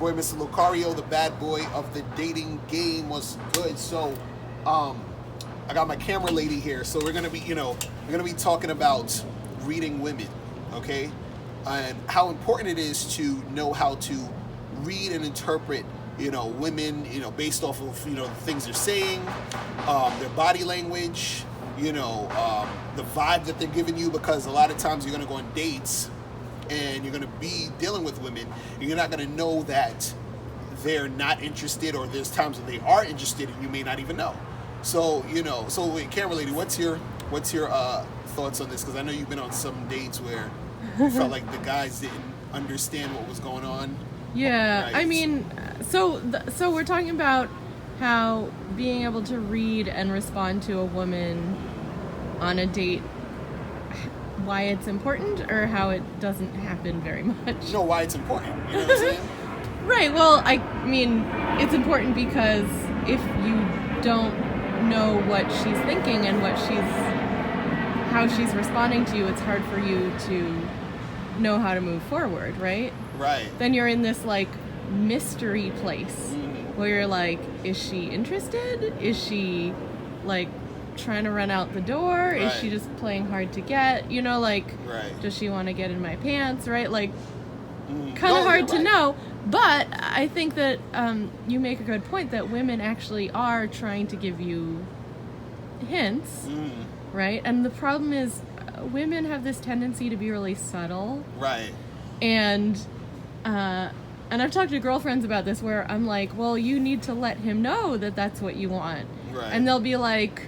boy, Mr. Lucario, the bad boy of the dating game. Was good. So, I got my camera lady here. So we're gonna be talking about reading women, okay, and how important it is to know how to read and interpret, women, based off of, the things they're saying, their body language, the vibe that they're giving you, because a lot of times you're going to go on dates and you're going to be dealing with women and you're not going to know that they're not interested, or there's times that they are interested and you may not even know. So, so wait, camera lady, what's your thoughts on this? Because I know you've been on some dates where you felt like the guys didn't understand what was going on. Yeah, Right. I mean, so we're talking about how being able to read and respond to a woman on a date, why it's important, or how it doesn't happen very much. No, why it's important. You know what I'm saying? Right, well, I mean, it's important because if you don't know what she's thinking and how she's responding to you, it's hard for you to know how to move forward, right? Right. Then you're in this like mystery place Mm-hmm. where you're like, is she interested? Is she like trying to run out the door? Right. Is she just playing hard to get? Like, Right. does she want to get in my pants? Right? Like, Mm. kind of No, hard you're to right. know. But I think that you make a good point that women actually are trying to give you hints, right? And the problem is women have this tendency to be really subtle. Right. And I've talked to girlfriends about this where I'm like, well, you need to let him know that that's what you want. Right. And they'll be like,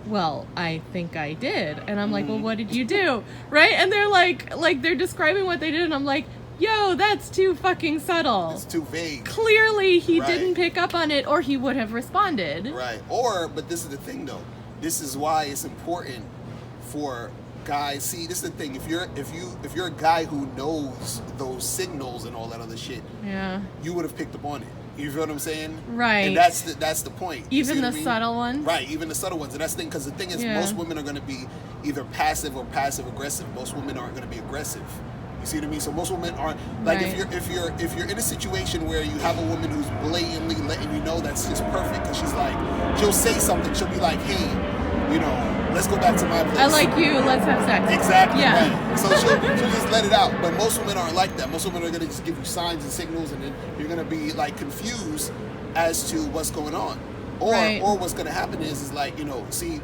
well, I think I did. And I'm like, well, what did you do? Right? And they're like they're describing what they did. And I'm like, yo, that's too fucking subtle. It's too vague. Clearly he Right. didn't pick up on it, or he would have responded. Right. But this is the thing though. This is why it's important for guys. See, this is the thing. If you're a guy who knows those signals and all that other shit, Yeah. you would have picked up on it. You feel what I'm saying? Right. And that's the point. You see Even what the I mean? subtle ones? Right, even the subtle ones. And that's the thing, because the thing is, Yeah. most women are going to be either passive or passive aggressive. Most women aren't going to be aggressive. You see what I mean? So most women aren't like, Right. if you're in a situation where you have a woman who's blatantly letting you know that's just perfect, because she's like, she'll say something, she'll be like, hey, let's go back to my place. I like you, let's have sex. Exactly. Yeah. Right. So she'll just let it out. But most women aren't like that. Most women are gonna just give you signs and signals, and then you're gonna be like confused as to what's going on, or Right. or what's gonna happen is like, see,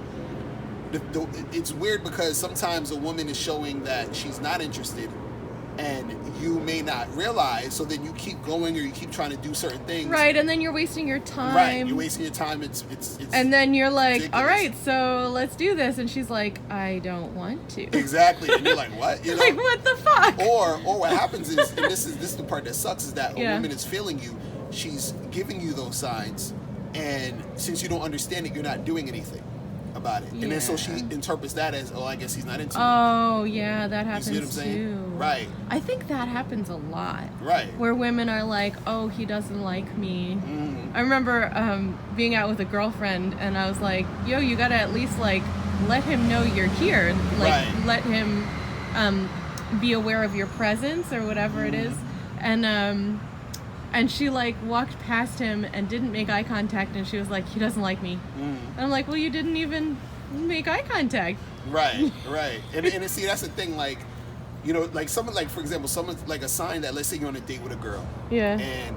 it's weird because sometimes a woman is showing that she's not interested, and you may not realize. So then you keep going, or you keep trying to do certain things. Right, and then you're wasting your time. Right. You're wasting your time. It's And then you're like, ridiculous. all right, so let's do this. And she's like, I don't want to. Exactly. And you're like, what? Like, what the fuck? Or what happens is, and this is the part that sucks, is that a Yeah. woman is feeling you. She's giving you those signs, and since you don't understand it, you're not doing anything about it. And then so she Yeah. interprets that as, oh, I guess he's not into me. Oh, yeah, that You happens see what I'm saying? too. Right. I think that happens a lot. Right. Where women are like, oh, he doesn't like me. Mm. I remember being out with a girlfriend, and I was like, yo, you gotta at least like let him know you're here. Like, Right. let him be aware of your presence or whatever it is. And she like walked past him and didn't make eye contact, and she was like, he doesn't like me. And I'm like, well, you didn't even make eye contact. Right. Right. And see, that's the thing. Like, like someone, like for example, someone's like a sign that, let's say you're on a date with a girl. Yeah. And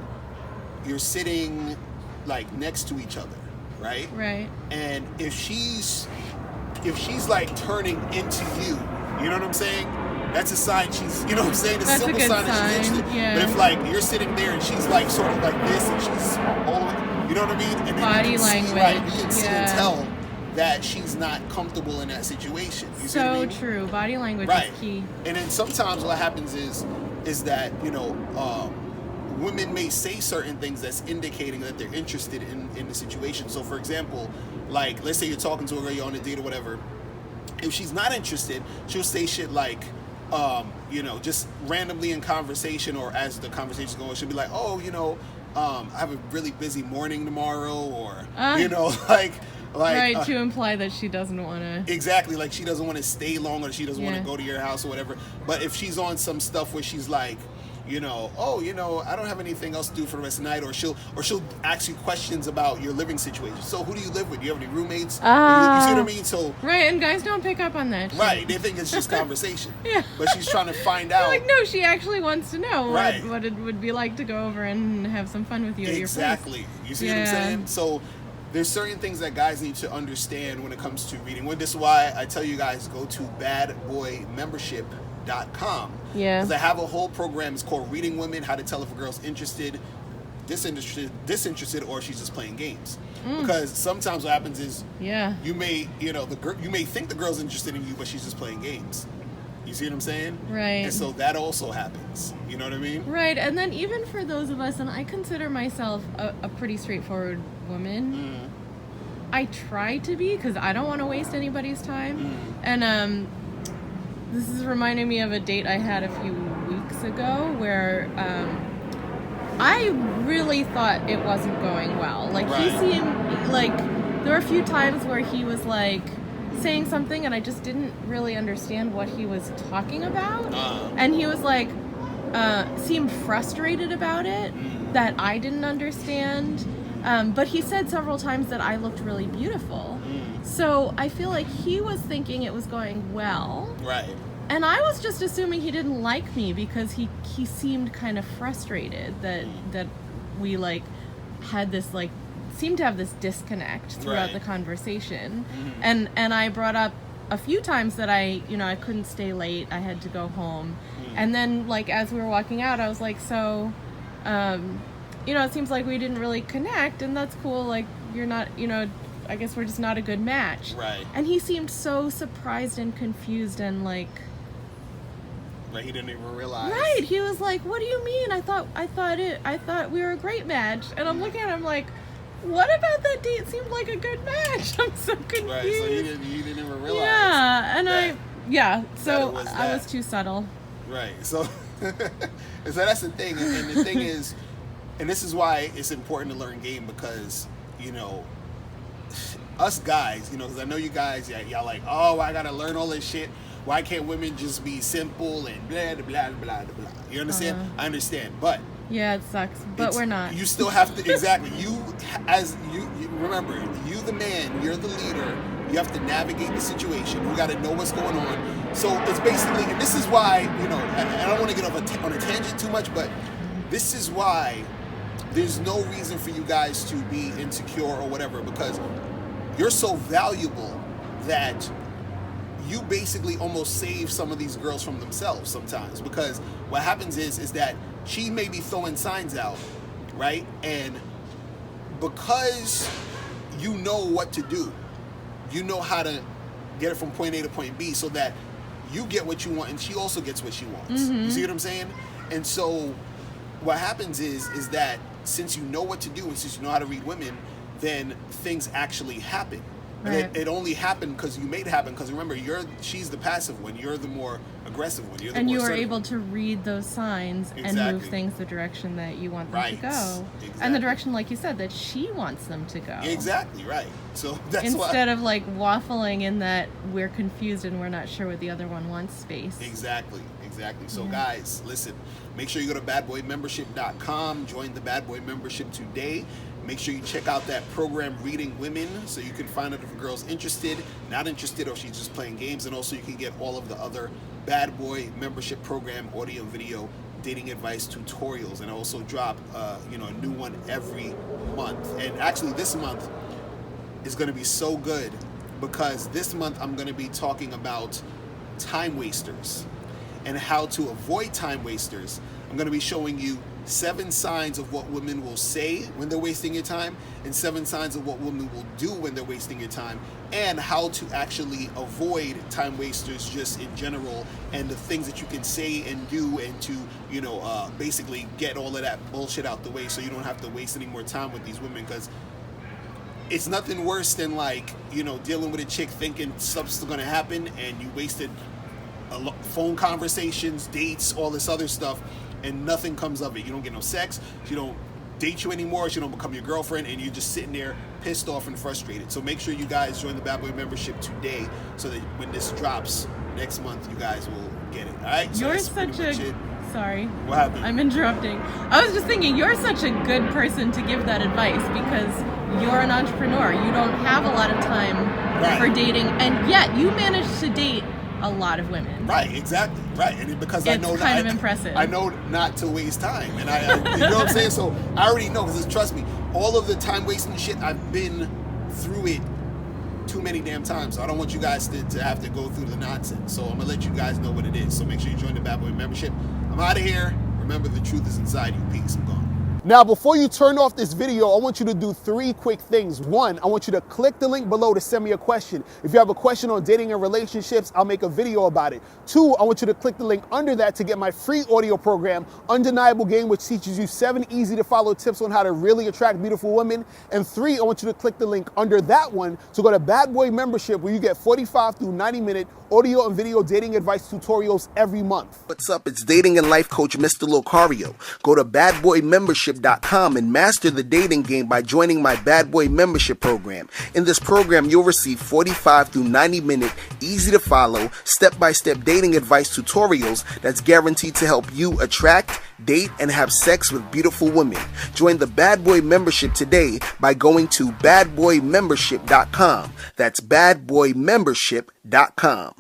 you're sitting like next to each other, right? Right. And if she's like turning into you, you know what I'm saying? That's a sign she's, you know what I'm saying? It's a That's a simple good sign that she's sign, interested. yeah. But if like you're sitting there and she's like sort of like this, and she's you know what I mean? And then Body you can language, see, right? You can see and yeah. tell that she's not comfortable in that situation. You see what I So mean? true. Body language Right. is key. And then sometimes what happens is that, women may say certain things that's indicating that they're interested in the situation. So for example, like let's say you're talking to a girl, you're on a date or whatever. If she's not interested, she'll say shit like, just randomly in conversation, or as the conversation's going, she'll be like, oh, I have a really busy morning tomorrow, or like Right, to imply that she doesn't want to. exactly, like she doesn't want to stay long, or she doesn't want Yeah. to go to your house or whatever. But if she's on some stuff where she's like, I don't have anything else to do for the rest of the night, or she'll ask you questions about your living situation. So who do you live with? Do you have any roommates? You see what I mean? So right, and guys don't pick up on that shit. Right, they think it's just conversation. Yeah, but she's trying to find out. Like, no, she actually wants to know right. what it would be like to go over and have some fun with you at your place. Exactly. You see what I'm saying? So there's certain things that guys need to understand when it comes to reading. This is why I tell you guys, go to badboymembership.com. Yeah. Because I have a whole program. It's called Reading Women: How to Tell if a Girl's disinterested, or she's just playing games. Because sometimes what happens is, you may think the girl's interested in you, but she's just playing games. You see what I'm saying? Right. And so that also happens. You know what I mean? Right. And then even for those of us, and I consider myself a pretty straightforward woman. I try to be, because I don't want to waste anybody's time. And this is reminding me of a date I had a few weeks ago where I really thought it wasn't going well. Like, he seemed like there were a few times where he was like saying something and I just didn't really understand what he was talking about. And he was like, seemed frustrated about it, that I didn't understand. But he said several times that I looked really beautiful. So I feel like he was thinking it was going well. Right. And I was just assuming he didn't like me because he seemed kind of frustrated that we like had this like seemed to have this disconnect throughout the conversation. And I brought up a few times that I couldn't stay late. I had to go home. And then like as we were walking out, I was like, so it seems like we didn't really connect, and that's cool. Like, you're not, I guess we're just not a good match. Right. And he seemed so surprised and confused and like he didn't even realize. Right. He was like, "What do you mean? I thought we were a great match." And I'm looking at him like, what about that date seemed like a good match? I'm so confused. Right. So he didn't even realize. Yeah. And so I was too subtle. Right. So that's the thing. And the thing is, and this is why it's important to learn game, because, us guys, because I know you guys, y'all like, oh, I got to learn all this shit. Why can't women just be simple and blah, blah, blah, blah, blah. You understand? I understand. But yeah, it sucks. But we're not. You still have to, exactly. You remember, you the man, you're the leader. You have to navigate the situation. You got to know what's going on. So it's basically, and this is why, I don't want to get off on a tangent too much, but this is why there's no reason for you guys to be insecure or whatever, because you're so valuable that you basically almost save some of these girls from themselves sometimes. Because what happens is that she may be throwing signs out, right? And because you know what to do, you know how to get it from point A to point B so that you get what you want and she also gets what she wants. You see what I'm saying? And so what happens is that since you know what to do and since you know how to read women, then things actually happen. Right. And it only happened because you made it happen. Because remember, she's the passive one. You're the more aggressive one. You're the and more you are assertive able one. to read those signs and move things the direction that you want them to go. Exactly. And the direction, like you said, that she wants them to go. Exactly, right. So that's Instead of like waffling in that we're confused and we're not sure what the other one wants space. Exactly. So guys, listen, make sure you go to badboymembership.com, join the Bad Boy membership today. Make sure you check out that program, Reading Women, so you can find out if a girl's interested, not interested, or she's just playing games. And also you can get all of the other Bad Boy membership program, audio and video, dating advice tutorials. And I also drop a new one every month. And actually this month is going to be so good, because this month I'm going to be talking about time wasters and how to avoid time wasters. I'm going to be showing you 7 signs of what women will say when they're wasting your time, and 7 signs of what women will do when they're wasting your time, and how to actually avoid time wasters just in general, and the things that you can say and do, and to basically get all of that bullshit out the way so you don't have to waste any more time with these women. Because it's nothing worse than dealing with a chick thinking stuff's still gonna happen, and you wasted phone conversations, dates, all this other stuff, and nothing comes of it. You don't get no sex, she don't date you anymore, she don't become your girlfriend, and you're just sitting there pissed off and frustrated. So make sure you guys join the Bad Boy membership today, so that when this drops next month, you guys will get it. All right? So You're such a Sorry. What happened? I'm interrupting. I was just thinking, you're such a good person to give that advice because you're an entrepreneur. You don't have a lot of time for dating, and yet you managed to date a lot of women. Right, exactly. Right, and because it's kind of impressive. I know not to waste time, and I you know what I'm saying. So I already know, because trust me, all of the time wasting shit, I've been through it too many damn times. So I don't want you guys to have to go through the nonsense. So I'm gonna let you guys know what it is. So make sure you join the Bad Boy membership. I'm out of here. Remember, the truth is inside you. Peace. I'm gone. Now, before you turn off this video, I want you to do 3 quick things. 1, I want you to click the link below to send me a question. If you have a question on dating and relationships, I'll make a video about it. 2, I want you to click the link under that to get my free audio program, Undeniable Game, which teaches you 7 easy to follow tips on how to really attract beautiful women. And 3, I want you to click the link under that one to go to Bad Boy membership, where you get 45 through 90-minute audio and video dating advice tutorials every month. What's up? It's dating and life coach Mr. Locario. Go to badboymembership.com and master the dating game by joining my Bad Boy membership program. In this program, you'll receive 45 through 90-minute, easy to follow, step-by-step dating advice tutorials that's guaranteed to help you attract, date, and have sex with beautiful women. Join the Bad Boy membership today by going to badboymembership.com. That's badboymembership.com.